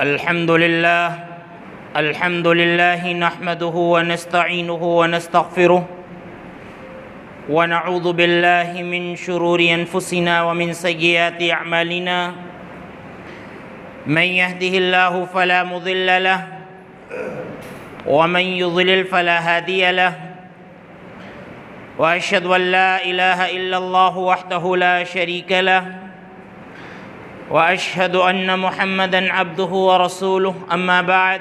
الحمد لله نحمده ونستعينه ونستغفره ونعوذ بالله من شرور أنفسنا ومن سيئات أعمالنا من يهده الله فلا مضل له ومن يضلل فلا هادي له وأشهد أن لا إله إلا الله وحده لا شريك له وأشهد أن محمدًا عبده ورسوله أما بعد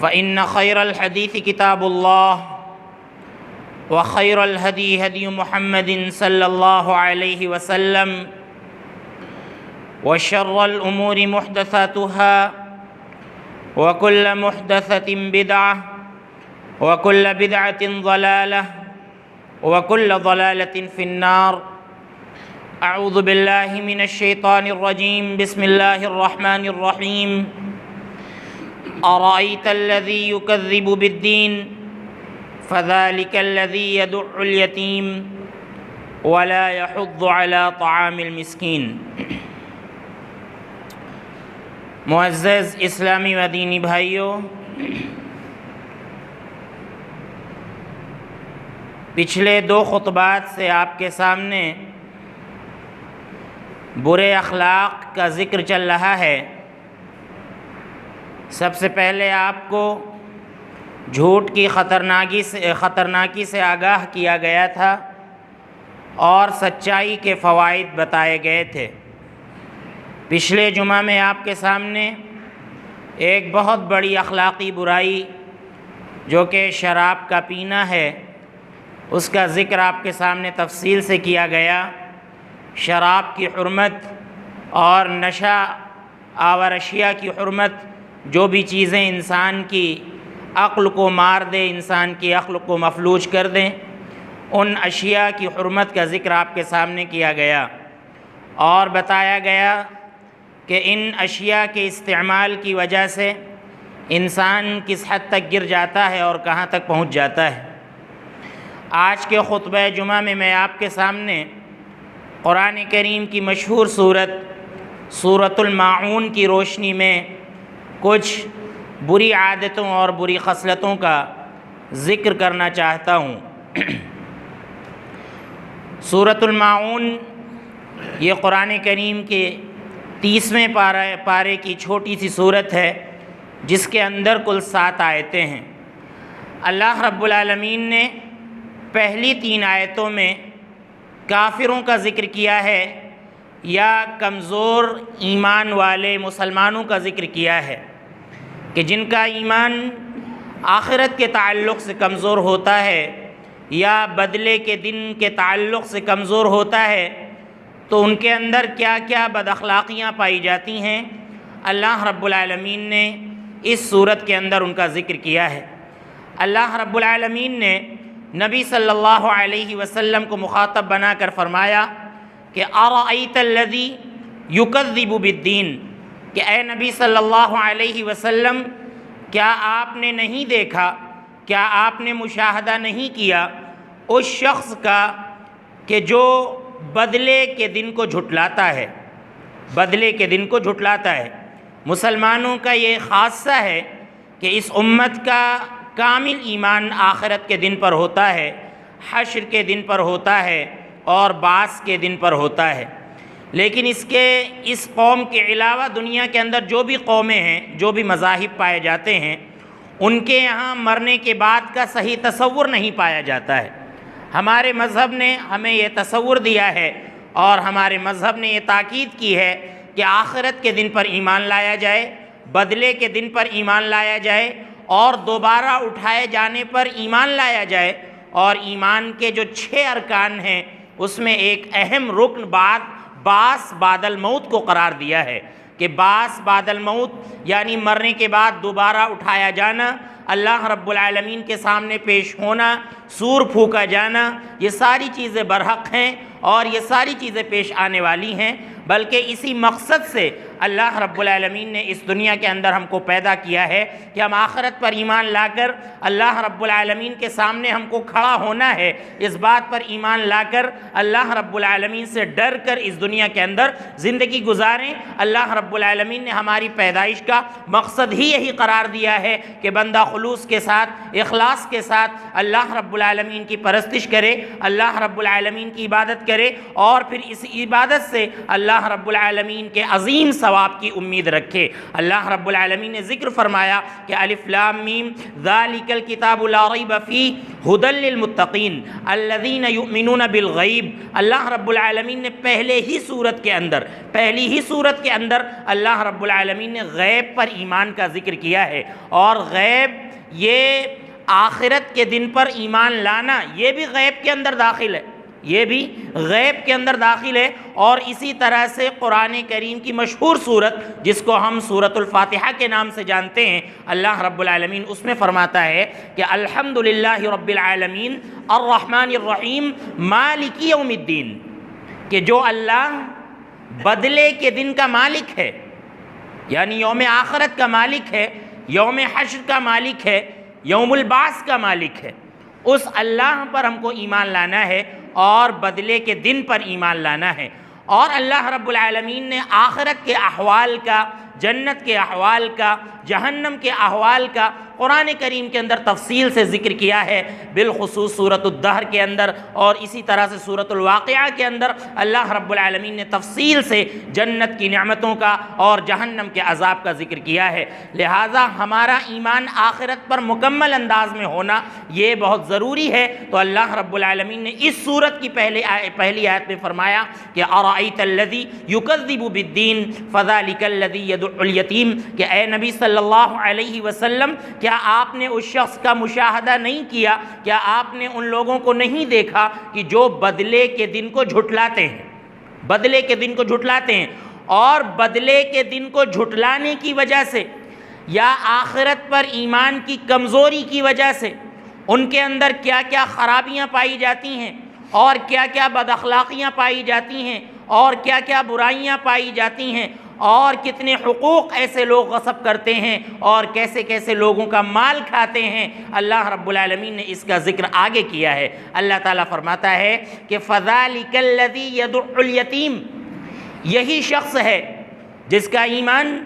فإن خير الحديث كتاب الله وخير الهدي هدي محمد صلى الله عليه وسلم وشر الأمور محدثاتها وكل محدثة بدعة وكل بدعة ضلالة وكل ضلالة في النار. أعوذ بالله من الشيطان الرجيم. بسم الله الرحمن الرحيم. أرأيت الذي يكذب بالدين فذلك الذي يدع اليتيم ولا يحض على طعام المسكين. معزز اسلامی و دینی بھائیوں، پچھلے دو خطبات سے آپ کے سامنے برے اخلاق کا ذکر چل رہا ہے. سب سے پہلے آپ کو جھوٹ کی خطرناکی سے آگاہ کیا گیا تھا اور سچائی کے فوائد بتائے گئے تھے. پچھلے جمعہ میں آپ کے سامنے ایک بہت بڑی اخلاقی برائی جو کہ شراب کا پینا ہے، اس کا ذکر آپ کے سامنے تفصیل سے کیا گیا. شراب کی حرمت اور نشہ آور اشیاء کی حرمت، جو بھی چیزیں انسان کی عقل کو مار دے، انسان کی عقل کو مفلوج کر دیں، ان اشیاء کی حرمت کا ذکر آپ کے سامنے کیا گیا اور بتایا گیا کہ ان اشیاء کے استعمال کی وجہ سے انسان کس حد تک گر جاتا ہے اور کہاں تک پہنچ جاتا ہے. آج کے خطبہ جمعہ میں آپ کے سامنے قرآن کریم کی مشہور سورۃ الماعون کی روشنی میں کچھ بری عادتوں اور بری خصلتوں کا ذکر کرنا چاہتا ہوں. سورۃ الماعون یہ قرآن کریم کے 30ویں پارے کی چھوٹی سی سورت ہے جس کے اندر کل 7 آیتیں ہیں. اللہ رب العالمین نے پہلی 3 آیتوں میں کافروں کا ذکر کیا ہے یا کمزور ایمان والے مسلمانوں کا ذکر کیا ہے کہ جن کا ایمان آخرت کے تعلق سے کمزور ہوتا ہے یا بدلے کے دن کے تعلق سے کمزور ہوتا ہے تو ان کے اندر کیا کیا بد اخلاقیاں پائی جاتی ہیں. اللہ رب العالمین نے اس صورت کے اندر ان کا ذکر کیا ہے. اللہ رب العالمین نے نبی صلی اللہ علیہ وسلم کو مخاطب بنا کر فرمایا کہ ارأیت الذی یکذب بالدین، کہ اے نبی صلی اللہ علیہ وسلم، کیا آپ نے نہیں دیکھا، کیا آپ نے مشاہدہ نہیں کیا اس شخص کا کہ جو بدلے کے دن کو جھٹلاتا ہے، بدلے کے دن کو جھٹلاتا ہے. مسلمانوں کا یہ خاصہ ہے کہ اس امت کا کامل ایمان آخرت کے دن پر ہوتا ہے، حشر کے دن پر ہوتا ہے اور بعث کے دن پر ہوتا ہے. لیکن اس قوم کے علاوہ دنیا کے اندر جو بھی قومیں ہیں، جو بھی مذاہب پائے جاتے ہیں، ان کے یہاں مرنے کے بعد کا صحیح تصور نہیں پایا جاتا ہے. ہمارے مذہب نے ہمیں یہ تصور دیا ہے اور ہمارے مذہب نے یہ تاکید کی ہے کہ آخرت کے دن پر ایمان لایا جائے، بدلے کے دن پر ایمان لایا جائے اور دوبارہ اٹھائے جانے پر ایمان لایا جائے. اور ایمان کے جو 6 ارکان ہیں اس میں ایک اہم رکن بعث بعد الموت کو قرار دیا ہے کہ بعث بعد الموت یعنی مرنے کے بعد دوبارہ اٹھایا جانا، اللہ رب العالمین کے سامنے پیش ہونا، سور پھونکا جانا، یہ ساری چیزیں برحق ہیں اور یہ ساری چیزیں پیش آنے والی ہیں. بلکہ اسی مقصد سے اللہ رب العالمین نے اس دنیا کے اندر ہم کو پیدا کیا ہے کہ ہم آخرت پر ایمان لا کر اللہ رب العالمین کے سامنے ہم کو کھڑا ہونا ہے، اس بات پر ایمان لا کر اللہ رب العالمین سے ڈر کر اس دنیا کے اندر زندگی گزاریں۔ اللہ رب العالمین نے ہماری پیدائش کا مقصد ہی یہی قرار دیا ہے کہ بندہ خلوص کے ساتھ، اخلاص کے ساتھ اللہ رب العالمین کی پرستش کرے، اللہ رب العالمین کی عبادت کرے، اور پھر اس عبادت سے اللہ رب العالمین کے عظیم ثواب کی امید رکھے۔ اللہ رب العالمین نے ذکر فرمایا کہ الف لام میم ذالک الکتاب لا ریب فیہ ھدی للمتقین الذین یؤمنون بالغیب۔ اللہ رب العالمین نے پہلی ہی صورت کے اندر اللہ رب العالمین نے غیب پر ایمان کا ذکر کیا ہے، اور غیب یہ آخرت کے دن پر ایمان لانا یہ بھی غیب کے اندر داخل ہے، اور اسی طرح سے قرآن کریم کی مشہور صورت جس کو ہم سورۃ الفاتحہ کے نام سے جانتے ہیں، اللہ رب العالمین اس میں فرماتا ہے کہ الحمدللہ رب العالمین الرحمن الرحیم مالک یوم الدین، کہ جو اللہ بدلے کے دن کا مالک ہے، یعنی یوم آخرت کا مالک ہے، یوم حشر کا مالک ہے، یوم البعث کا مالک ہے، اس اللہ پر ہم کو ایمان لانا ہے اور بدلے کے دن پر ایمان لانا ہے۔ اور اللہ رب العالمین نے آخرت کے احوال کا، جنت کے احوال کا، جہنم کے احوال کا قرآن کریم کے اندر تفصیل سے ذکر کیا ہے، بالخصوص سورۃ الدہر کے اندر، اور اسی طرح سے سورۃ الواقعہ کے اندر اللہ رب العالمین نے تفصیل سے جنت کی نعمتوں کا اور جہنم کے عذاب کا ذکر کیا ہے۔ لہٰذا ہمارا ایمان آخرت پر مکمل انداز میں ہونا یہ بہت ضروری ہے۔ تو اللہ رب العالمین نے اس سورت کی پہلی آیت میں فرمایا کہ ارأیت الذی یکذب بالدین فذلک الذی یدع الیتیم، کہ اے نبی صلی اللہ علیہ وسلم، کیا آپ نے اس شخص کا مشاہدہ نہیں کیا، کیا آپ نے ان لوگوں کو نہیں دیکھا کہ جو بدلے کے دن کو جھٹلاتے ہیں، اور بدلے کے دن کو جھٹلانے کی وجہ سے یا آخرت پر ایمان کی کمزوری کی وجہ سے ان کے اندر کیا کیا خرابیاں پائی جاتی ہیں، اور کیا کیا بد اخلاقیاں پائی جاتی ہیں، اور کیا کیا برائیاں پائی جاتی ہیں، اور کتنے حقوق ایسے لوگ غصب کرتے ہیں، اور کیسے کیسے لوگوں کا مال کھاتے ہیں۔ اللہ رب العالمین نے اس کا ذکر آگے کیا ہے۔ اللہ تعالیٰ فرماتا ہے کہ فَذَلِكَ الَّذِي يَدُعُّ الْيَتِيمَ، یہی شخص ہے جس کا ایمان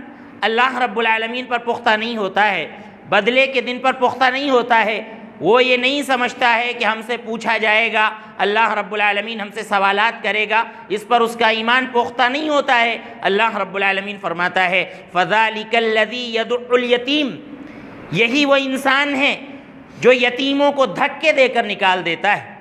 اللہ رب العالمین پر پختہ نہیں ہوتا ہے، بدلے کے دن پر پختہ نہیں ہوتا ہے۔ وہ یہ نہیں سمجھتا ہے کہ ہم سے پوچھا جائے گا، اللہ رب العالمین ہم سے سوالات کرے گا، اس پر اس کا ایمان پختہ نہیں ہوتا ہے۔ اللہ رب العالمین فرماتا ہے فَذَلِكَ الَّذِي يَدُعُّ الْيَتِيمَ، یہی وہ انسان ہے جو یتیموں کو دھکے دے کر نکال دیتا ہے،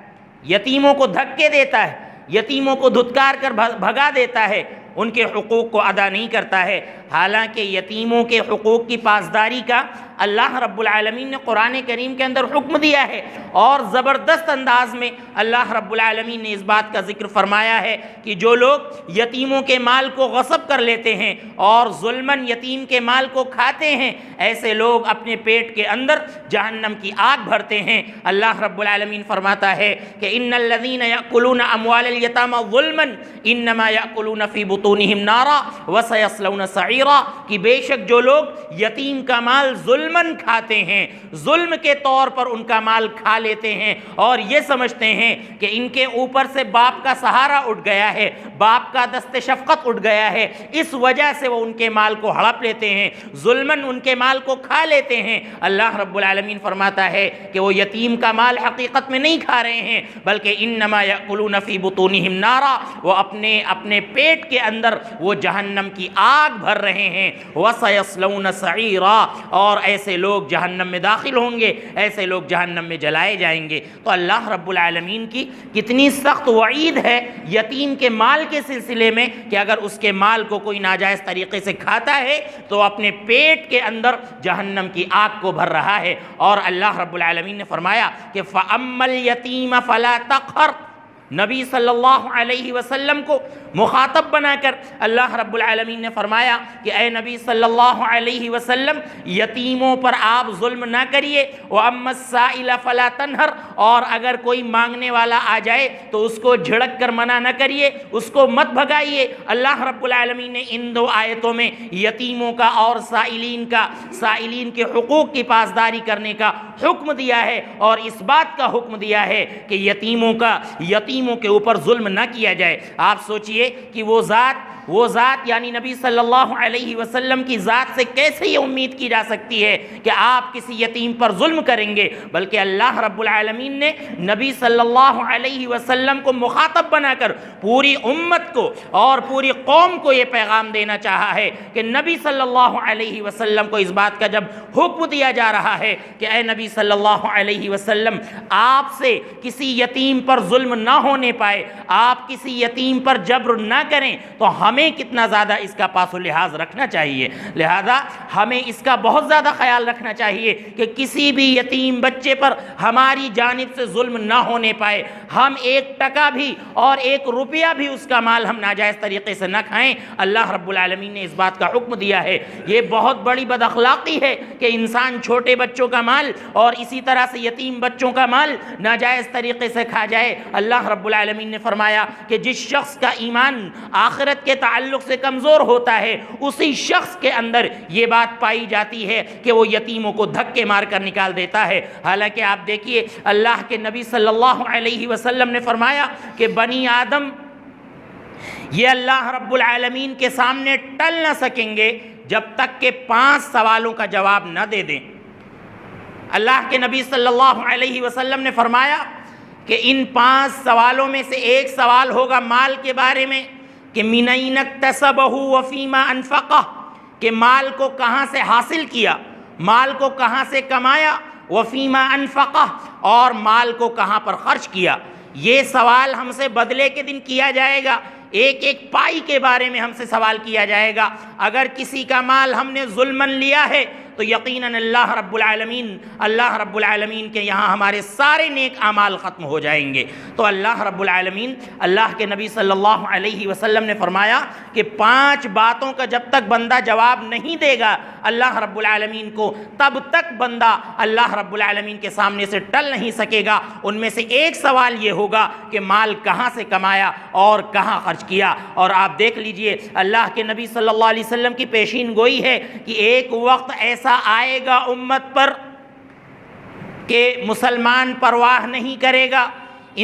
یتیموں کو دھکے دیتا ہے، یتیموں کو دھتکار کر بھگا دیتا ہے، ان کے حقوق کو ادا نہیں کرتا ہے۔ حالانکہ یتیموں کے حقوق کی پاسداری کا اللہ رب العالمین نے قرآن کریم کے اندر حکم دیا ہے، اور زبردست انداز میں اللہ رب العالمین نے اس بات کا ذکر فرمایا ہے کہ جو لوگ یتیموں کے مال کو غصب کر لیتے ہیں اور ظلماً یتیم کے مال کو کھاتے ہیں، ایسے لوگ اپنے پیٹ کے اندر جہنم کی آگ بھرتے ہیں۔ اللہ رب العالمین فرماتا ہے کہ ان الذین یأکلون اموال الیتامی ظلما انما یأکلون فی بطونہم نارا وسیصلون سعیرا، کہ بے شک جو لوگ یتیم کا مال ظلماً کھاتے ہیں، ظلم کے طور پر ان کا مال کھا لیتے ہیں، اور یہ سمجھتے ہیں کہ ان کے اوپر سے باپ کا سہارا اٹھ گیا ہے، باپ کا دست شفقت اٹھ گیا ہے، اس وجہ سے وہ ان کے مال کو ہڑپ لیتے ہیں، ظلماً ان کے مال کو کھا لیتے ہیں۔ اللہ رب العالمین فرماتا ہے کہ وہ یتیم کا مال حقیقت میں نہیں کھا رہے ہیں، بلکہ انما یأکلون فی بطونہم نارا، وہ اپنے پیٹ کے اندر وہ جہنم کی آگ بھر رہے ہیں، وَسَيَصْلَوْنَ سَعِيرًا، اور ایسے لوگ جہنم میں داخل ہوں گے، ایسے لوگ جہنم میں جلائے جائیں گے۔ تو اللہ رب العالمین کی کتنی سخت وعید ہے یتیم کے مال کے سلسلے میں کہ اگر اس کے مال کو کوئی ناجائز طریقے سے کھاتا ہے تو اپنے پیٹ کے اندر جہنم کی آگ کو بھر رہا ہے۔ اور اللہ رب العالمین نے فرمایا کہ فَأَمَّا الْيَتِيمَ فَلَا تَقْهَرْ، نبی صلی اللہ علیہ وسلم کو مخاطب بنا کر اللہ رب العالمین نے فرمایا کہ اے نبی صلی اللہ علیہ وسلم، یتیموں پر آپ ظلم نہ کریے، وَأَمَّا السَّائِلَ فَلَا تَنْهَرْ، اور اگر کوئی مانگنے والا آ جائے تو اس کو جھڑک کر منع نہ کریے، اس کو مت بھگائیے۔ اللہ رب العالمین نے ان دو آیتوں میں یتیموں کا اور سائلین کے حقوق کی پاسداری کرنے کا حکم دیا ہے، اور اس بات کا حکم دیا ہے کہ یتیموں کے اوپر ظلم نہ کیا جائے۔ آپ سوچئے کہ وہ ذات یعنی نبی صلی اللہ علیہ وسلم کی ذات سے کیسے یہ امید کی جا سکتی ہے کہ آپ کسی یتیم پر ظلم کریں گے، بلکہ اللہ رب العالمین نے نبی صلی اللہ علیہ وسلم کو مخاطب بنا کر پوری امت کو اور پوری قوم کو یہ پیغام دینا چاہا ہے کہ نبی صلی اللہ علیہ وسلم کو اس بات کا جب حکم دیا جا رہا ہے کہ اے نبی صلی اللہ علیہ وسلم، آپ سے کسی یتیم پر ظلم نہ ہونے پائے، آپ کسی یتیم پر جبر نہ کریں، تو ہمیں کتنا زیادہ اس کا پاس و لحاظ رکھنا چاہیے۔ لہذا ہمیں اس کا بہت زیادہ خیال رکھنا چاہیے کہ کسی بھی یتیم بچے پر ہماری جانب سے ظلم نہ ہونے پائے، ہم ایک ٹکا بھی اور ایک روپیہ بھی اس کا مال ہم ناجائز طریقے سے نہ کھائیں۔ اللہ رب العالمین نے اس بات کا حکم دیا ہے۔ یہ بہت بڑی بد اخلاقی ہے کہ انسان چھوٹے بچوں کا مال اور اسی طرح سے یتیم بچوں کا مال ناجائز طریقے سے کھا جائے۔ اللہ رب العالمین نے فرمایا کہ جس شخص کا ایمان آخرت کے تعلق سے کمزور ہوتا ہے، اسی شخص کے اندر یہ بات پائی جاتی ہے کہ وہ یتیموں کو دھکے مار کر نکال دیتا ہے۔ حالانکہ آپ دیکھیے اللہ کے نبی صلی اللہ علیہ وسلم نے فرمایا کہ بنی آدم یہ اللہ رب العالمین کے سامنے ٹل نہ سکیں گے جب تک کہ 5 سوالوں کا جواب نہ دے دیں۔ اللہ کے نبی صلی اللہ علیہ وسلم نے فرمایا کہ ان 5 سوالوں میں سے ایک سوال ہوگا مال کے بارے میں کہ من این اکتسبہ وفیما انفقہ، کہ مال کو کہاں سے حاصل کیا، مال کو کہاں سے کمایا، وفیما انفقہ، اور مال کو کہاں پر خرچ کیا۔ یہ سوال ہم سے بدلے کے دن کیا جائے گا، ایک ایک پائی کے بارے میں ہم سے سوال کیا جائے گا۔ اگر کسی کا مال ہم نے ظلماً لیا ہے تو یقیناً اللہ رب العالمین کے یہاں ہمارے سارے نیک اعمال ختم ہو جائیں گے۔ تو اللہ رب العالمین، اللہ کے نبی صلی اللہ علیہ وسلم نے فرمایا کہ 5 باتوں کا جب تک بندہ جواب نہیں دے گا اللہ رب العالمین کو، تب تک بندہ اللہ رب العالمین کے سامنے سے ٹل نہیں سکے گا۔ ان میں سے ایک سوال یہ ہوگا کہ مال کہاں سے کمایا اور کہاں خرچ کیا۔ اور آپ دیکھ لیجئے اللہ کے نبی صلی اللہ علیہ وسلم کی پیشین گوئی ہے کہ ایک وقت ایسا آئے گا امت پر کہ مسلمان پرواہ نہیں کرے گا،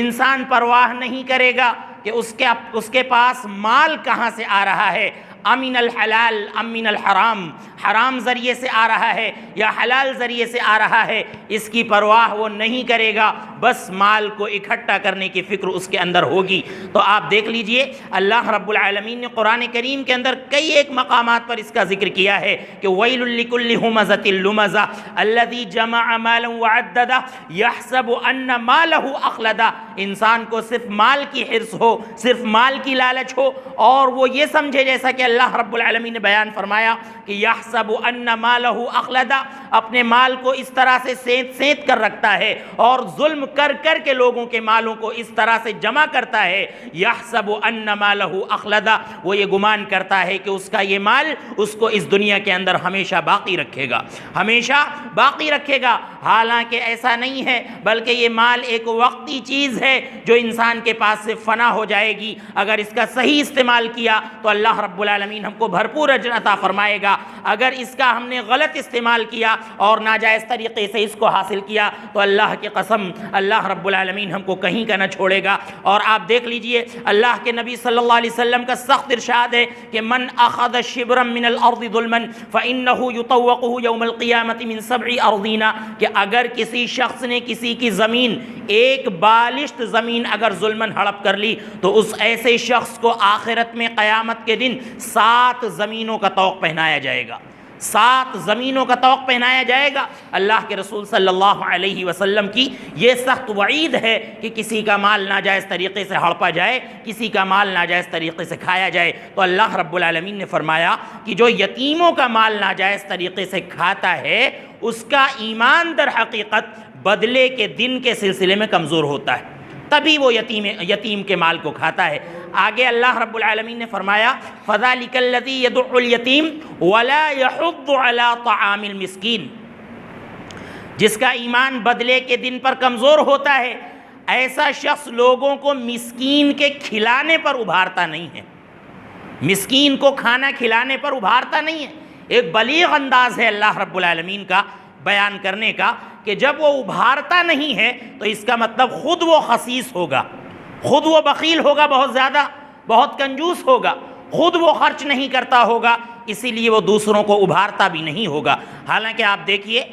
انسان پرواہ نہیں کرے گا کہ اس کے پاس مال کہاں سے آ رہا ہے، امن الحلال امن الحرام، حرام ذریعے سے آ رہا ہے یا حلال ذریعے سے آ رہا ہے، اس کی پرواہ وہ نہیں کرے گا، بس مال کو اکٹھا کرنے کی فکر اس کے اندر ہوگی۔ تو آپ دیکھ لیجئے اللہ رب العالمین نے قرآن کریم کے اندر کئی ایک مقامات پر اس کا ذکر کیا ہے کہ وَيْلٌ لِكُلِّ هُمَزَةٍ لُمَزَةٍ الَّذِي جَمَعَ مَالًا وَعَدَّدَهُ يَحْسَبُ أَنَّ مَالَهُ أَخْلَدَهُ، انسان کو صرف مال کی حرص ہو، صرف مال کی لالچ ہو، اور وہ یہ سمجھے جیسا کہ اللہ رب العالمین نے بیان فرمایا کہ یحسب ان مالہ اخلدا، اپنے مال کو اس طرح سے سینت کر رکھتا ہے اور ظلم کر کر کے لوگوں کے مالوں کو اس طرح سے جمع کرتا ہے۔ یحسب ان مالہ اخلدا، وہ یہ گمان کرتا ہے کہ اس کا یہ مال اس کو اس دنیا کے اندر ہمیشہ باقی رکھے گا، ہمیشہ باقی رکھے گا۔ حالانکہ ایسا نہیں ہے، بلکہ یہ مال ایک وقتی چیز ہے جو انسان کے پاس سے فنا ہو جائے گی۔ اگر اس کا صحیح استعمال کیا تو اللہ رب العالمین ہم کو بھرپور اجر عطا فرمائے گا، اگر اس کا ہم نے غلط استعمال کیا اور ناجائز طریقے سے اس کو حاصل کیا تو اللہ کی قسم اللہ رب العالمین ہم کو کہیں کا نہ چھوڑے گا۔ اور آپ دیکھ لیجئے اللہ کے نبی صلی اللہ علیہ وسلم کا سخت ارشاد ہے کہ من اخذ شبرا من الارض ظلما فانه يطوقه يوم القیامة من 7 ارضین، کہ اگر کسی شخص نے کسی کی زمین، ایک بالشت زمین اگر ظلماً ہڑپ کر لی تو اس ایسے شخص کو آخرت میں قیامت کے دن 7 زمینوں کا طوق پہنایا جائے گا، 7 زمینوں کا طوق پہنایا جائے گا۔ اللہ کے رسول صلی اللہ علیہ وسلم کی یہ سخت وعید ہے کہ کسی کا مال ناجائز طریقے سے ہڑپا جائے، کسی کا مال ناجائز طریقے سے کھایا جائے۔ تو اللہ رب العالمین نے فرمایا کہ جو یتیموں کا مال ناجائز طریقے سے کھاتا ہے اس کا ایمان در حقیقت بدلے کے دن کے سلسلے میں کمزور ہوتا ہے۔ تبھی وہ یتیم کے مال کو کھاتا ہے۔ آگے اللہ رب العالمین نے فرمایا فَذَلِكَ الَّذِي يَدُعُّ الْيَتِيمَ وَلَا يَحُضُّ عَلَىٰ طَعَامِ الْمِسْكِينِ، جس کا ایمان بدلے کے دن پر کمزور ہوتا ہے، ایسا شخص لوگوں کو مسکین کے کھلانے پر ابھارتا نہیں ہے، مسکین کو کھانا کھلانے پر ابھارتا نہیں ہے۔ ایک بلیغ انداز ہے اللہ رب العالمین کا بیان کرنے کا کہ جب وہ ابھارتا نہیں ہے تو اس کا مطلب خود وہ خسیس ہوگا، خود وہ بخیل ہوگا، بہت زیادہ، بہت کنجوس ہوگا، خود وہ خرچ نہیں کرتا ہوگا، اسی لیے وہ دوسروں کو ابھارتا بھی نہیں ہوگا۔ حالانکہ آپ دیکھیے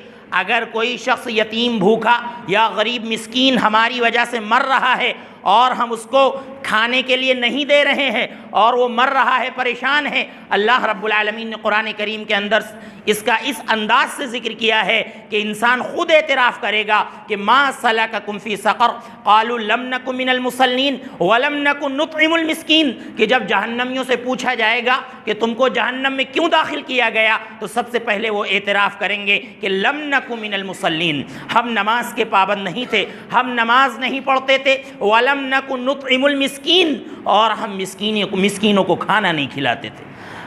اگر کوئی شخص یتیم بھوکا یا غریب مسکین ہماری وجہ سے مر رہا ہے اور ہم اس کو کھانے کے لیے نہیں دے رہے ہیں اور وہ مر رہا ہے، پریشان ہے، اللہ رب العالمین نے قرآن کریم کے اندر اس کا اس انداز سے ذکر کیا ہے کہ انسان خود اعتراف کرے گا کہ ما سلککم فی سقر قالوا لم نک من المصلین ولم نک نطعم المسکین، کہ جب جہنمیوں سے پوچھا جائے گا کہ تم کو جہنم میں کیوں داخل کیا گیا تو سب سے پہلے وہ اعتراف کریں گے کہ لم نک من المصلین، ہم نماز کے پابند نہیں تھے، ہم نماز نہیں پڑھتے تھے، ولم نک نطعم المسکین، اور ہم مسکینوں کو کھانا نہیں کھلاتے تھے،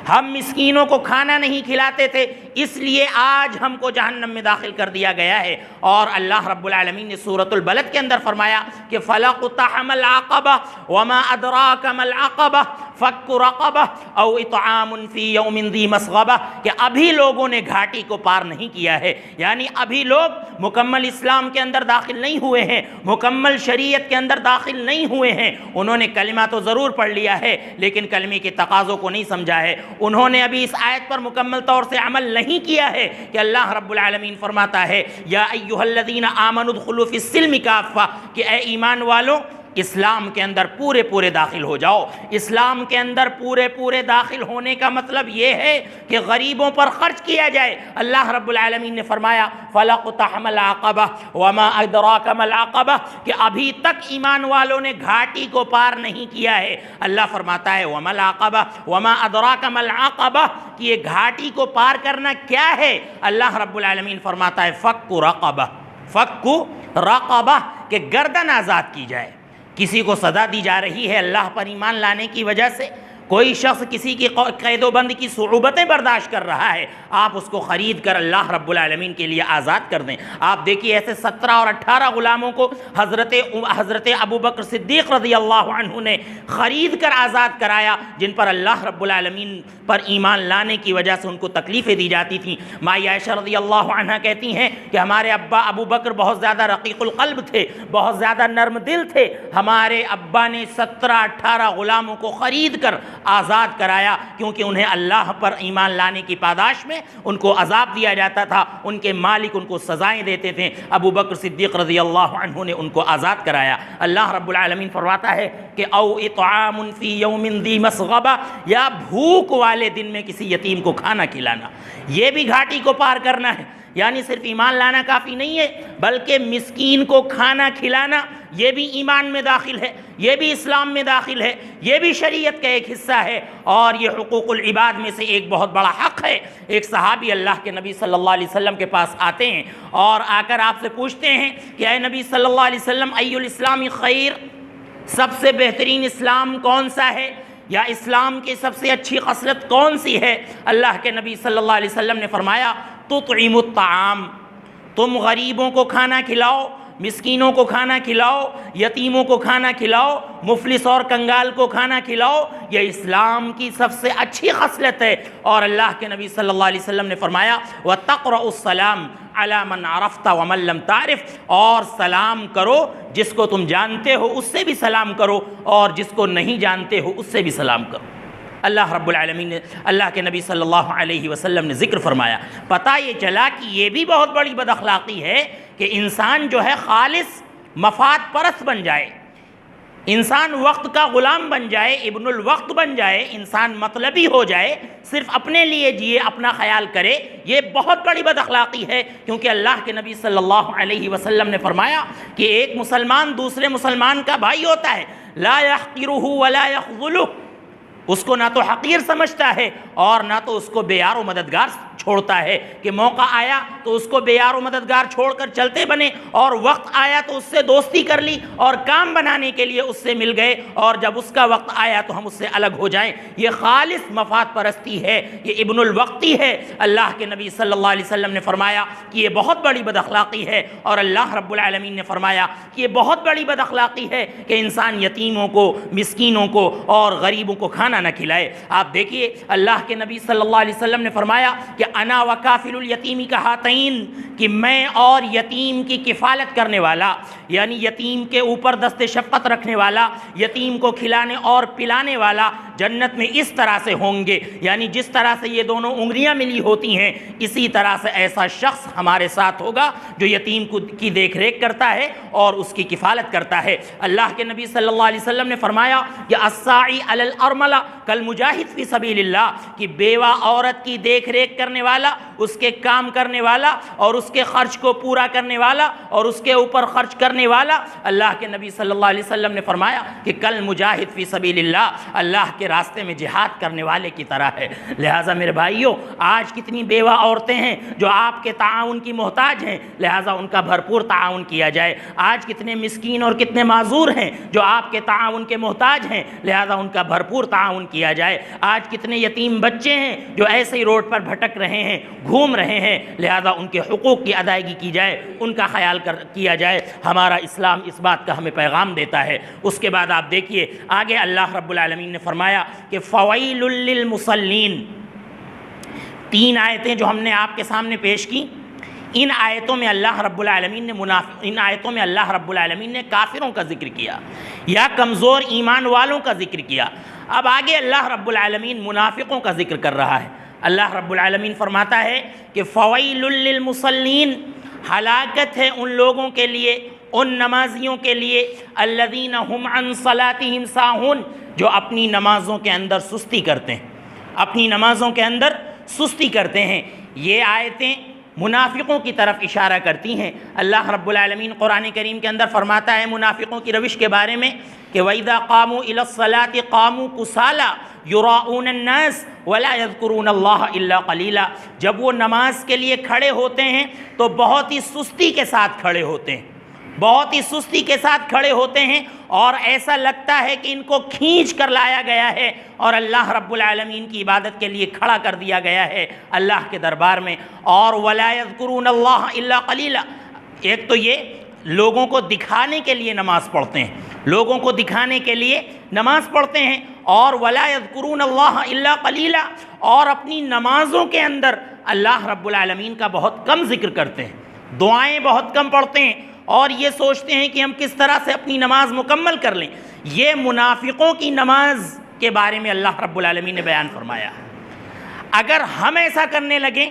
ہم مسکینوں کو کھانا نہیں کھلاتے تھے، اس لیے آج ہم کو جہنم میں داخل کر دیا گیا ہے۔ اور اللہ رب العالمین نے سورۃ البلد کے اندر فرمایا کہ فَلَقُتَحَمَ الْعَقَبَةَ وَمَا أَدْرَاكَ مَا الْعَقَبَةُ فَكُّ رَقَبَةٍ أَوْ إِطْعَامٌ فِي يَوْمٍ ذِي مَسْغَبَةٍ، کہ ابھی لوگوں نے گھاٹی کو پار نہیں کیا ہے، یعنی ابھی لوگ مکمل اسلام کے اندر داخل نہیں ہوئے ہیں، مکمل شریعت کے اندر داخل نہیں ہوئے ہیں، انہوں نے کلمہ تو ضرور پڑھ لیا ہے لیکن کلمے کے تقاضوں کو نہیں سمجھا ہے، انہوں نے ابھی اس آیت پر مکمل طور سے عمل نہیں کیا ہے کہ اللہ رب العالمین فرماتا ہے یا ایھا الذین آمنوا ادخلوا فی السلم کافہ، کہ اے ایمان والو اسلام کے اندر پورے داخل ہو جاؤ۔ اسلام کے اندر پورے داخل ہونے کا مطلب یہ ہے کہ غریبوں پر خرچ کیا جائے۔ اللہ رب العالمین نے فرمایا فَلَقُتَحَمَ الْعَقَبَةَ وَمَا أَدْرَاكَ مَا الْعَقَبَةُ، کہ ابھی تک ایمان والوں نے گھاٹی کو پار نہیں کیا ہے۔ اللہ فرماتا ہے وَمَا الْعَقَبَةُ وَمَا أَدْرَاكَ مَا الْعَقَبَةُ، کہ یہ گھاٹی کو پار کرنا کیا ہے؟ اللہ رب العالمین فرماتا ہے فَكُّ رَقَبَةٍ، فَكُّ رَقَبَةٍ، کہ گردن آزاد کی جائے۔ کسی کو سزا دی جا رہی ہے اللہ پر ایمان لانے کی وجہ سے، کوئی شخص کسی کی قید و بند کی صعوبتیں برداشت کر رہا ہے، آپ اس کو خرید کر اللہ رب العالمین کے لیے آزاد کر دیں۔ آپ دیکھیے ایسے 17 اور 18 غلاموں کو حضرت ابو بکر صدیق رضی اللہ عنہ نے خرید کر آزاد کرایا، جن پر اللہ رب العالمین پر ایمان لانے کی وجہ سے ان کو تکلیفیں دی جاتی تھیں۔ مائی عائشہ رضی اللہ عنہ کہتی ہیں کہ ہمارے ابا ابو بکر بہت زیادہ رقیق القلب تھے، بہت زیادہ نرم دل تھے، ہمارے ابا نے 17-18 غلاموں کو خرید کر آزاد کرایا، کیونکہ انہیں اللہ پر ایمان لانے کی پاداش میں ان کو عذاب دیا جاتا تھا، ان کے مالک ان کو سزائیں دیتے تھے، ابو بکر صدیق رضی اللہ عنہ نے ان کو آزاد کرایا۔ اللہ رب العالمین فرماتا ہے کہ او اطعام فی یوم ذی مسغبہ، یا بھوک والے دن میں کسی یتیم کو کھانا کھلانا، یہ بھی گھاٹی کو پار کرنا ہے۔ یعنی صرف ایمان لانا کافی نہیں ہے بلکہ مسکین کو کھانا کھلانا یہ بھی ایمان میں داخل ہے، یہ بھی اسلام میں داخل ہے، یہ بھی شریعت کا ایک حصہ ہے، اور یہ حقوق العباد میں سے ایک بہت بڑا حق ہے۔ ایک صحابی اللہ کے نبی صلی اللہ علیہ وسلم کے پاس آتے ہیں اور آ کر آپ سے پوچھتے ہیں کہ اے نبی صلی اللہ علیہ وسلم ای الاسلام خیر، سب سے بہترین اسلام کون سا ہے، یا اسلام کی سب سے اچھی خصلت کون سی ہے؟ اللہ کے نبی صلی اللہ علیہ وسلم نے فرمایا تطعم الطعام، تم غریبوں کو کھانا کھلاؤ، مسکینوں کو کھانا کھلاؤ، یتیموں کو کھانا کھلاؤ، مفلس اور کنگال کو کھانا کھلاؤ، یہ اسلام کی سب سے اچھی خصلت ہے۔ اور اللہ کے نبی صلی اللہ علیہ وسلم نے فرمایا وَتَقْرَأُ السَّلَامَ عَلَى مَنْ عَرَفْتَ وَمَنْ لَمْ تَعْرِفْ، اور سلام کرو جس کو تم جانتے ہو اس سے بھی سلام کرو، اور جس کو نہیں جانتے ہو اس سے بھی سلام کرو۔ اللہ رب العالمین نے، اللہ کے نبی صلی اللہ علیہ وسلم نے ذکر فرمایا۔ پتہ یہ چلا کہ یہ بھی بہت بڑی بد اخلاقی ہے کہ انسان جو ہے خالص مفاد پرست بن جائے، انسان وقت کا غلام بن جائے، ابن الوقت بن جائے، انسان مطلبی ہو جائے، صرف اپنے لیے جیے، اپنا خیال کرے، یہ بہت بڑی بد اخلاقی ہے۔ کیونکہ اللہ کے نبی صلی اللہ علیہ وسلم نے فرمایا کہ ایک مسلمان دوسرے مسلمان کا بھائی ہوتا ہے، لا يحقرہ ولا يخذلہ، اس کو نہ تو حقیر سمجھتا ہے اور نہ تو اس کو بے یار و مددگار چھوڑتا ہے کہ موقع آیا تو اس کو بے یار و مددگار چھوڑ کر چلتے بنے، اور وقت آیا تو اس سے دوستی کر لی اور کام بنانے کے لیے اس سے مل گئے، اور جب اس کا وقت آیا تو ہم اس سے الگ ہو جائیں۔ یہ خالص مفاد پرستی ہے، یہ ابن الوقتی ہے۔ اللہ کے نبی صلی اللہ علیہ وسلم نے فرمایا کہ یہ بہت بڑی بد اخلاقی ہے، اور اللہ رب العالمین نے فرمایا کہ یہ بہت بڑی بد اخلاقی ہے کہ انسان یتیموں کو، مسکینوں کو اور غریبوں کو کھانا نہ کھلائے۔ آپ دیکھیے اللہ کے نبی صلی اللہ علیہ وسلم نے فرمایا کہ انا وکافل الیتیم کہاتین، کہ میں اور یتیم کی کفالت کرنے والا، یعنی یتیم کے اوپر دست شفقت رکھنے والا، یتیم کو کھلانے اور پلانے والا جنت میں اس طرح سے ہوں گے، یعنی جس طرح سے یہ دونوں انگلیاں ملی ہوتی ہیں اسی طرح سے ایسا شخص ہمارے ساتھ ہوگا جو یتیم کی دیکھ ریکھ کرتا ہے اور اس کی کفالت کرتا ہے۔ اللہ کے نبی صلی اللہ علیہ وسلم نے فرمایا کہ الساعی علی الارملہ کالمجاہد فی سبیل اللہ، کہ بیوہ عورت کی دیکھ ریکھ کرنے والا، اس کے کام کرنے والا اور اس کے خرچ کو پورا کرنے والا اور اس کے اوپر خرچ کرنے والا، اللہ کے نبی صلی اللہ علیہ وسلم نے فرمایا کہ کل مجاہد فی سبیل اللہ، اللہ کے راستے میں جہاد کرنے والے کی طرح ہے۔ لہٰذا میرے بھائیوں، آج کتنی بیوہ عورتیں ہیں جو آپ کے تعاون کی محتاج ہیں، لہٰذا ان کا بھرپور تعاون کیا جائے۔ آج کتنے مسکین اور کتنے معذور ہیں جو آپ کے تعاون کے محتاج ہیں، لہٰذا ان کا بھرپور تعاون کیا جائے۔ آج کتنے یتیم بچے ہیں جو ایسے ہی روڈ پر بھٹک رہے ہیں، گھوم رہے ہیں، لہٰذا ان کے حقوق کی ادائیگی کی جائے، ان کا خیال کیا جائے۔ ہمارا اسلام اس بات کا ہمیں پیغام دیتا ہے۔ اس کے بعد آپ دیکھیے آگے اللہ رب العالمین نے فرمایا کہ فویل للمصلین۔ 3 آیتیں جو ہم نے آپ کے سامنے پیش کی، ان آیتوں میں اللہ رب العالمین نے کافروں کا ذکر کیا یا کمزور ایمان والوں کا ذکر کیا۔ اب آگے اللہ رب العالمین منافقوں کا ذکر کر رہا ہے۔ اللہ رب العالمین فرماتا ہے کہ فویل للمصلین، ہلاکت ہے ان لوگوں کے لیے، ان نمازیوں کے لیے، الذین هم عن صلاتهم ساہون، جو اپنی نمازوں کے اندر سستی کرتے ہیں، اپنی نمازوں کے اندر سستی کرتے ہیں۔ یہ آیتیں منافقوں کی طرف اشارہ کرتی ہیں۔ اللہ رب العالمین قرآن کریم کے اندر فرماتا ہے منافقوں کی روش کے بارے میں کہ وَإِذَا قَامُوا إِلَى الصَّلَاةِ قَامُوا كُسَالَىٰ يُرَاءُونَ النَّاسَ وَلَا يَذْكُرُونَ اللَّهَ إِلَّا قَلِيلًا، جب وہ نماز کے لیے کھڑے ہوتے ہیں تو بہت ہی سستی کے ساتھ کھڑے ہوتے ہیں، بہت ہی سستی کے ساتھ کھڑے ہوتے ہیں، اور ایسا لگتا ہے کہ ان کو کھینچ کر لایا گیا ہے اور اللہ رب العالمین کی عبادت کے لیے کھڑا کر دیا گیا ہے اللہ کے دربار میں۔ اور وَلَا يَذْكُرُونَ اللَّهَ إِلَّا قَلِيلًا، ایک تو یہ لوگوں کو دکھانے کے لیے نماز پڑھتے ہیں، لوگوں کو دکھانے کے لیے نماز پڑھتے ہیں، اور وَلَا يَذْكُرُونَ اللَّهَ إِلَّا قَلِيلًا، اور اپنی نمازوں کے اندر اللہ رب العالمین کا بہت کم ذکر کرتے ہیں، دعائیں بہت کم پڑھتے ہیں، اور یہ سوچتے ہیں کہ ہم کس طرح سے اپنی نماز مکمل کر لیں۔ یہ منافقوں کی نماز کے بارے میں اللہ رب العالمین نے بیان فرمایا۔ اگر ہم ایسا کرنے لگیں،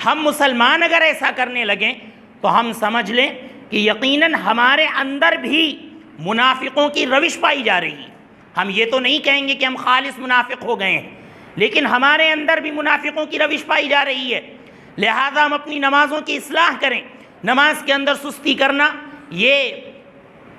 ہم مسلمان اگر ایسا کرنے لگیں تو ہم سمجھ لیں کہ یقیناً ہمارے اندر بھی منافقوں کی روش پائی جا رہی ہے۔ ہم یہ تو نہیں کہیں گے کہ ہم خالص منافق ہو گئے ہیں، لیکن ہمارے اندر بھی منافقوں کی روش پائی جا رہی ہے۔ لہٰذا ہم اپنی نمازوں کی اصلاح کریں۔ نماز کے اندر سستی کرنا،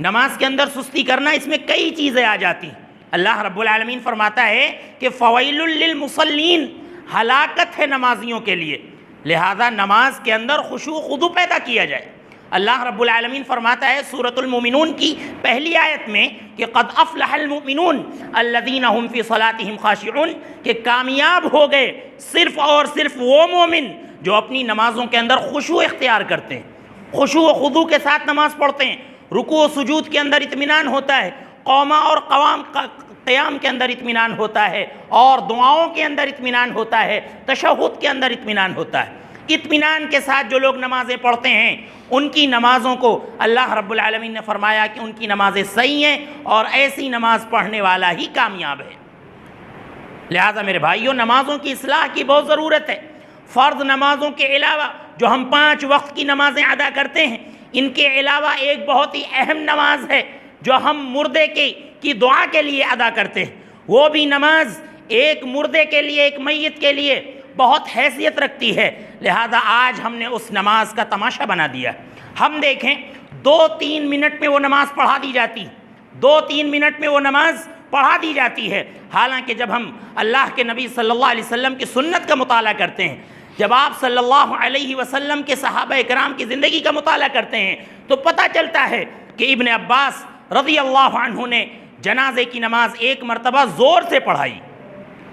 نماز کے اندر سستی کرنا، اس میں کئی چیزیں آ جاتی ہیں۔ اللہ رب العالمین فرماتا ہے کہ فویل للمصلین، ہلاکت ہے نمازیوں کے لیے، لہذا نماز کے اندر خشوع خضوع پیدا کیا جائے۔ اللہ رب العالمین فرماتا ہے سورۃ المومنون کی پہلی آیت میں کہ قد افلح المؤمنون الذین هم فی صلاتهم خاشعون، کہ کامیاب ہو گئے صرف اور صرف وہ مومن جو اپنی نمازوں کے اندر خشوع اختیار کرتے ہیں، خشوع و خضوع کے ساتھ نماز پڑھتے ہیں، رکوع و سجود کے اندر اطمینان ہوتا ہے، قومہ اور قیام کے اندر اطمینان ہوتا ہے، اور دعاؤں کے اندر اطمینان ہوتا ہے، تشہد کے اندر اطمینان ہوتا ہے۔ اطمینان کے ساتھ جو لوگ نمازیں پڑھتے ہیں ان کی نمازوں کو اللہ رب العالمین نے فرمایا کہ ان کی نمازیں صحیح ہیں، اور ایسی نماز پڑھنے والا ہی کامیاب ہے۔ لہٰذا میرے بھائیوں، نمازوں کی اصلاح کی بہت ضرورت ہے۔ فرض نمازوں کے علاوہ جو ہم 5 وقت کی نمازیں ادا کرتے ہیں، ان کے علاوہ ایک بہت ہی اہم نماز ہے جو ہم مردے کی دعا کے لیے ادا کرتے ہیں۔ وہ بھی نماز ایک مردے کے لیے، ایک میت کے لیے بہت حیثیت رکھتی ہے، لہذا آج ہم نے اس نماز کا تماشا بنا دیا۔ ہم دیکھیں 2-3 منٹ میں وہ نماز پڑھا دی جاتی، 2-3 منٹ میں وہ نماز پڑھا دی جاتی ہے۔ حالانکہ جب ہم اللہ کے نبی صلی اللہ علیہ وسلم کی سنت کا مطالعہ کرتے ہیں، جب آپ صلی اللہ علیہ وسلم کے صحابہ کرام کی زندگی کا مطالعہ کرتے ہیں تو پتہ چلتا ہے کہ ابن عباس رضی اللہ عنہ نے جنازے کی نماز ایک مرتبہ زور سے پڑھائی،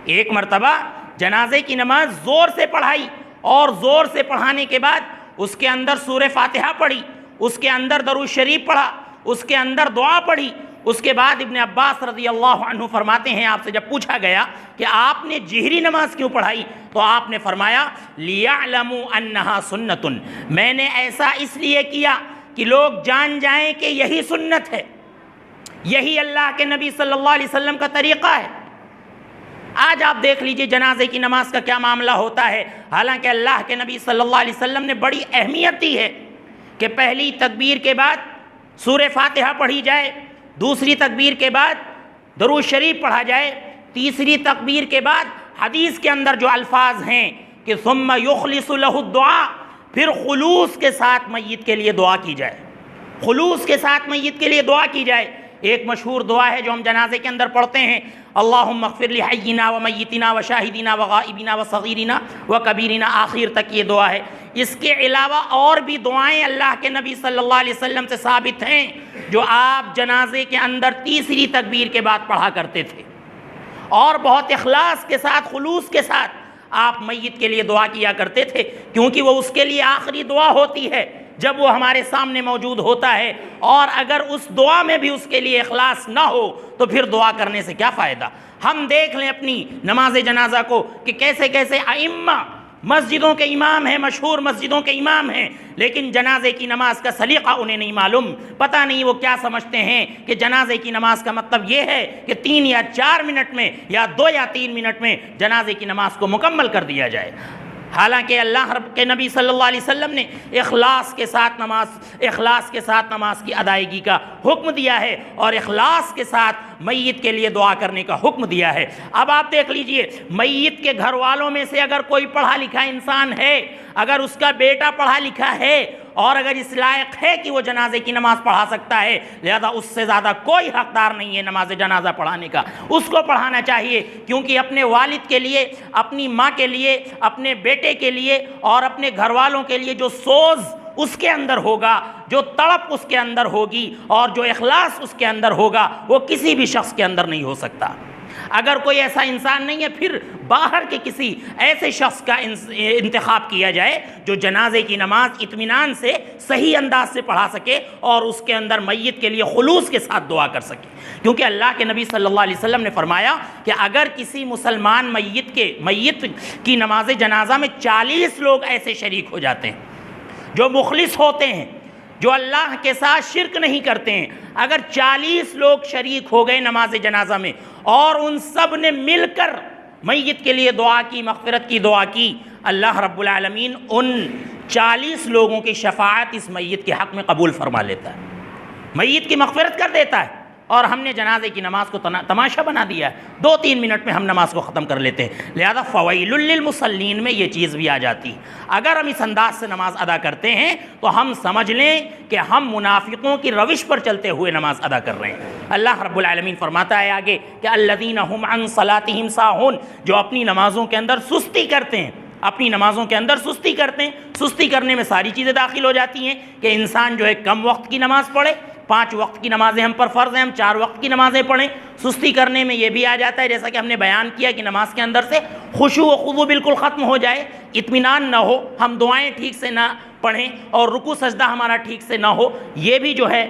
ایک مرتبہ جنازے کی نماز زور سے پڑھائی، اور زور سے پڑھانے کے بعد اس کے اندر سورہ فاتحہ پڑھی، اس کے اندر درود شریف پڑھا، اس کے اندر دعا پڑھی۔ اس کے بعد ابن عباس رضی اللہ عنہ فرماتے ہیں، آپ سے جب پوچھا گیا کہ آپ نے جہری نماز کیوں پڑھائی تو آپ نے فرمایا لِيَعْلَمُوا أَنَّهَا سُنَّةٌ، میں نے ایسا اس لیے کیا کہ لوگ جان جائیں کہ یہی سنت ہے، یہی اللہ کے نبی صلی اللہ علیہ وسلم کا طریقہ ہے۔ آج آپ دیکھ لیجئے جنازے کی نماز کا کیا معاملہ ہوتا ہے، حالانکہ اللہ کے نبی صلی اللہ علیہ وسلم نے بڑی اہمیت دی ہے کہ پہلی تکبیر کے بعد سورہ فاتحہ پڑھی جائے، دوسری تکبیر کے بعد درود شریف پڑھا جائے، تیسری تکبیر کے بعد حدیث کے اندر جو الفاظ ہیں کہ ثم یخلص لہ الدعاء، پھر خلوص کے ساتھ میت کے لیے دعا کی جائے، خلوص کے ساتھ میت کے لیے دعا کی جائے۔ ایک مشہور دعا ہے جو ہم جنازے کے اندر پڑھتے ہیں، اللہم اغفر لحینا و میتنا و شاہدینا و غائبینا و صغیرنا و کبیرنا، آخر تک یہ دعا ہے۔ اس کے علاوہ اور بھی دعائیں اللہ کے نبی صلی اللہ علیہ وسلم سے ثابت ہیں جو آپ جنازے کے اندر تیسری تکبیر کے بعد پڑھا کرتے تھے، اور بہت اخلاص کے ساتھ، خلوص کے ساتھ آپ میت کے لیے دعا کیا کرتے تھے، کیونکہ وہ اس کے لیے آخری دعا ہوتی ہے جب وہ ہمارے سامنے موجود ہوتا ہے، اور اگر اس دعا میں بھی اس کے لیے اخلاص نہ ہو تو پھر دعا کرنے سے کیا فائدہ۔ ہم دیکھ لیں اپنی نماز جنازہ کو کہ کیسے کیسے ائمہ مسجدوں کے امام ہیں، مشہور مسجدوں کے امام ہیں، لیکن جنازے کی نماز کا سلیقہ انہیں نہیں معلوم، پتہ نہیں وہ کیا سمجھتے ہیں کہ جنازے کی نماز کا مطلب یہ ہے کہ 3 یا 4 منٹ میں یا 2 یا 3 منٹ میں جنازے کی نماز کو مکمل کر دیا جائے۔ حالانکہ اللہ رب کے نبی صلی اللہ علیہ وسلم نے اخلاص کے ساتھ نماز کی ادائیگی کا حکم دیا ہے، اور اخلاص کے ساتھ میت کے لیے دعا کرنے کا حکم دیا ہے۔ اب آپ دیکھ لیجئے، میت کے گھر والوں میں سے اگر کوئی پڑھا لکھا انسان ہے، اگر اس کا بیٹا پڑھا لکھا ہے اور اگر اس لائق ہے کہ وہ جنازے کی نماز پڑھا سکتا ہے، لہذا اس سے زیادہ کوئی حقدار نہیں ہے نماز جنازہ پڑھانے کا، اس کو پڑھانا چاہیے، کیونکہ اپنے والد کے لیے، اپنی ماں کے لیے، اپنے بیٹے کے لیے اور اپنے گھر والوں کے لیے جو سوز اس کے اندر ہوگا، جو تڑپ اس کے اندر ہوگی اور جو اخلاص اس کے اندر ہوگا، وہ کسی بھی شخص کے اندر نہیں ہو سکتا۔ اگر کوئی ایسا انسان نہیں ہے، پھر باہر کے کسی ایسے شخص کا انتخاب کیا جائے جو جنازے کی نماز اطمینان سے، صحیح انداز سے پڑھا سکے اور اس کے اندر میت کے لیے خلوص کے ساتھ دعا کر سکے، کیونکہ اللہ کے نبی صلی اللہ علیہ وسلم نے فرمایا کہ اگر کسی مسلمان میت کی نماز جنازہ میں 40 لوگ ایسے شریک ہو جاتے ہیں جو مخلص ہوتے ہیں، جو اللہ کے ساتھ شرک نہیں کرتے ہیں، اگر 40 لوگ شریک ہو گئے نماز جنازہ میں اور ان سب نے مل کر میت کے لیے دعا کی، مغفرت کی دعا کی، اللہ رب العالمین ان 40 لوگوں کی شفاعت اس میت کے حق میں قبول فرما لیتا ہے، میت کی مغفرت کر دیتا ہے۔ اور ہم نے جنازے کی نماز کو تماشا بنا دیا ہے، 2-3 منٹ میں ہم نماز کو ختم کر لیتے ہیں، لہذا فویل للمصلین میں یہ چیز بھی آ جاتی ہے۔ اگر ہم اس انداز سے نماز ادا کرتے ہیں تو ہم سمجھ لیں کہ ہم منافقوں کی روش پر چلتے ہوئے نماز ادا کر رہے ہیں۔ اللہ رب العالمین فرماتا ہے آگے کہ الذین هم عن صلاتهم ساہون، جو اپنی نمازوں کے اندر سستی کرتے ہیں، اپنی نمازوں کے اندر سستی کرتے ہیں۔ سستی کرنے میں ساری چیزیں داخل ہو جاتی ہیں کہ انسان جو ہے کم وقت کی نماز پڑھے، 5 وقت کی نمازیں ہم پر فرض ہیں، ہم 4 وقت کی نمازیں پڑھیں۔ سستی کرنے میں یہ بھی آ جاتا ہے، جیسا کہ ہم نے بیان کیا، کہ نماز کے اندر سے خشوع و خضوع بالکل ختم ہو جائے، اطمینان نہ ہو، ہم دعائیں ٹھیک سے نہ پڑھیں اور رکوع سجدہ ہمارا ٹھیک سے نہ ہو، یہ بھی جو ہے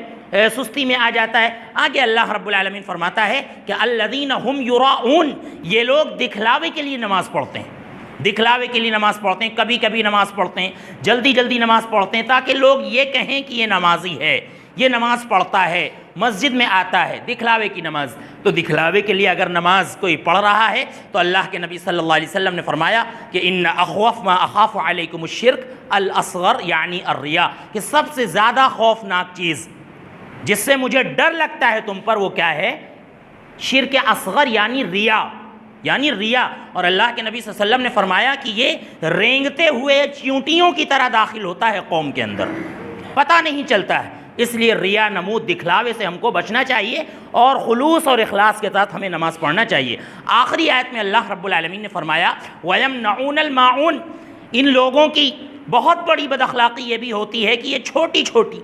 سستی میں آ جاتا ہے۔ آگے اللہ رب العالمین فرماتا ہے کہ الذین هم یراؤون، یہ لوگ دکھلاوے کے لیے نماز پڑھتے ہیں، دکھلاوے کے لیے نماز پڑھتے ہیں، کبھی کبھی نماز پڑھتے ہیں، جلدی جلدی نماز پڑھتے ہیں تاکہ لوگ یہ کہیں کہ یہ نمازی ہے، یہ نماز پڑھتا ہے، مسجد میں آتا ہے، دکھلاوے کی نماز۔ تو دکھلاوے کے لیے اگر نماز کوئی پڑھ رہا ہے تو اللہ کے نبی صلی اللہ علیہ وسلم نے فرمایا کہ ان اخوف ما اخاف علیکم الشرک الاصغر یعنی الریا، کہ سب سے زیادہ خوفناک چیز جس سے مجھے ڈر لگتا ہے تم پر وہ کیا ہے؟ شرک اصغر یعنی ریا، یعنی ریا۔ اور اللہ کے نبی صلی اللہ علیہ وسلم نے فرمایا کہ یہ رینگتے ہوئے چیونٹیوں کی طرح داخل ہوتا ہے قوم کے اندر، پتہ نہیں چلتا ہے، اس لیے ریا، نمود، دکھلاوے سے ہم کو بچنا چاہیے اور خلوص اور اخلاص کے ساتھ ہمیں نماز پڑھنا چاہیے۔ آخری آیت میں اللہ رب العالمین نے فرمایا وَيَمْنَعُونَ الْمَاعُونَ، ان لوگوں کی بہت بڑی بد اخلاقی یہ بھی ہوتی ہے کہ یہ چھوٹی چھوٹی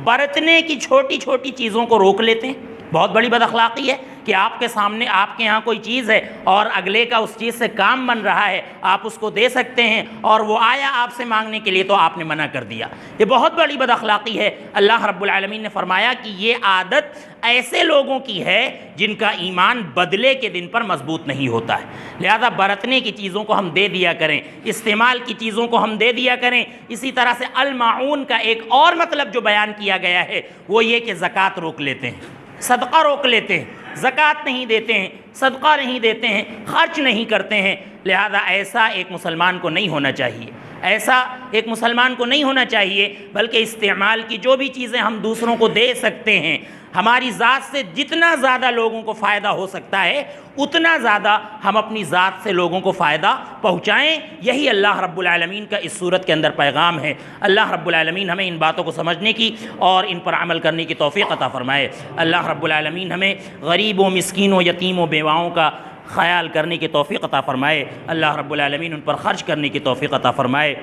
برتنے کی چھوٹی چھوٹی چیزوں کو روک لیتے ہیں۔ بہت بڑی بد اخلاقی ہے کہ آپ کے سامنے آپ کے ہاں کوئی چیز ہے اور اگلے کا اس چیز سے کام بن رہا ہے، آپ اس کو دے سکتے ہیں اور وہ آیا آپ سے مانگنے کے لیے تو آپ نے منع کر دیا۔ یہ بہت بڑی بد اخلاقی ہے۔ اللہ رب العالمین نے فرمایا کہ یہ عادت ایسے لوگوں کی ہے جن کا ایمان بدلے کے دن پر مضبوط نہیں ہوتا ہے۔ لہذا برتنے کی چیزوں کو ہم دے دیا کریں، استعمال کی چیزوں کو ہم دے دیا کریں۔ اسی طرح سے المعون کا ایک اور مطلب جو بیان کیا گیا ہے وہ یہ کہ زکوٰۃ روک لیتے ہیں، صدقہ روک لیتے ہیں، زکوٰۃ نہیں دیتے ہیں، صدقہ نہیں دیتے ہیں، خرچ نہیں کرتے ہیں۔ لہذا ایسا ایک مسلمان کو نہیں ہونا چاہیے، ایسا ایک مسلمان کو نہیں ہونا چاہیے، بلکہ استعمال کی جو بھی چیزیں ہم دوسروں کو دے سکتے ہیں، ہماری ذات سے جتنا زیادہ لوگوں کو فائدہ ہو سکتا ہے اتنا زیادہ ہم اپنی ذات سے لوگوں کو فائدہ پہنچائیں۔ یہی اللہ رب العالمین کا اس صورت کے اندر پیغام ہے۔ اللہ رب العالمین ہمیں ان باتوں کو سمجھنے کی اور ان پر عمل کرنے کی توفیق عطا فرمائے۔ اللہ رب العالمین ہمیں غریبوں، مسکینوں، یتیموں، بیواؤں کا خیال کرنے کی توفیق عطا فرمائے۔ اللہ رب العالمین ان پر خرچ کرنے کی توفیق عطا فرمائے۔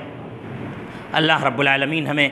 اللہ رب العالمین ہمیں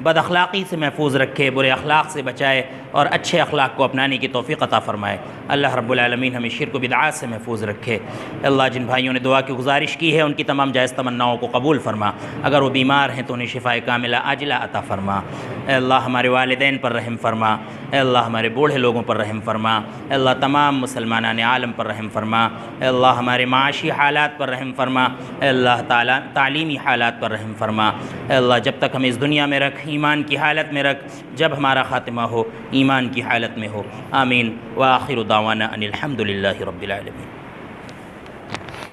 بد اخلاقی سے محفوظ رکھے، برے اخلاق سے بچائے اور اچھے اخلاق کو اپنانے کی توفیق عطا فرمائے۔ اللہ رب العالمین ہمیں شرک و بدعات سے محفوظ رکھے۔ اللہ جن بھائیوں نے دعا کی گزارش کی ہے ان کی تمام جائز تمناؤں کو قبول فرما۔ اگر وہ بیمار ہیں تو انہیں شفائے کاملہ عاجلہ عطا فرما۔ اے اللہ ہمارے والدین پر رحم فرما، اے اللہ ہمارے بوڑھے لوگوں پر رحم فرما، اے اللہ تمام مسلمانان عالم پر رحم فرما، اے اللہ ہمارے معاشی حالات پر رحم فرما، اے اللہ تعالیٰ تعلیمی حالات پر رحم فرما۔ اے اللہ جب تک ہمیں اس دنیا میں رکھ، ایمان کی حالت میں رکھ، جب ہمارا خاتمہ ہو ایمان کی حالت میں ہو۔ آمین۔ وآخر دعوانا ان الحمد للہ رب العالمین۔